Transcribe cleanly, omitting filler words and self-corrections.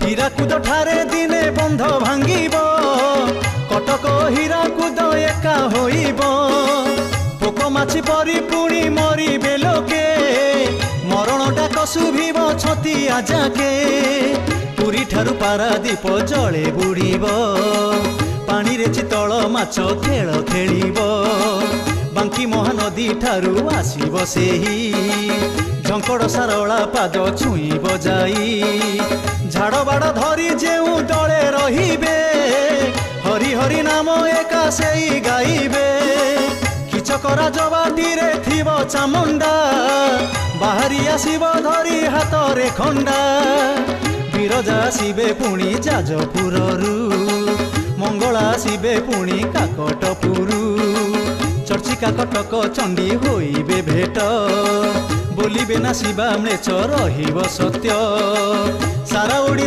হীরাকুদ ঠারে দিনে বন্ধ ভাঙ্গিব কটক হীরাকুদ একা হইব পোক মাছি পরি পুଣି মরিবে লোকে মরণ ডাক শুভিব ছতিয়া যাকে পুରୀ ଠାରୁ ପାରାଦୀପ ଜଳେ ବୁଡ଼ିବ ପାଣିରେ ଚିତଳ ମାଛ ଖେଳ ଖେଳିବ ବାଙ୍କି ମହାନଦୀ ଠାରୁ ଆସିବ ସେହି ଝଙ୍କଡ଼ ସାରଳା ପାଦ ଛୁଇଁବ ଯାଇ ଝାଡ଼ ବାଡ଼ ଧରି ଯେଉଁ ଦଳେ ରହିବେ ହରି ହରି ନାମ ଏକା ସେଇ ଗାଇବେ କିଚକରା ଜବାଟିରେ ଥିବ ଚାମୁଣ୍ଡା ବାହାରି ଆସିବ ଧରି ହାତରେ ଖଣ୍ଡା ବିରଜା ଆସିବେ ପୁଣି ଯାଜପୁରରୁ ମଙ୍ଗଳା ଆସିବେ ପୁଣି କାକଟପୁରୁ ଚର୍ଚ୍ଚିକା କଟକ ଚଣ୍ଡୀ ହୋଇବେ ଭେଟ ବୋଲିବେ ନା ଶିବା ମ୍ଲେଚ୍ଛ ରହିବ ସତ୍ୟ ସାରା ଓଡ଼ିଶା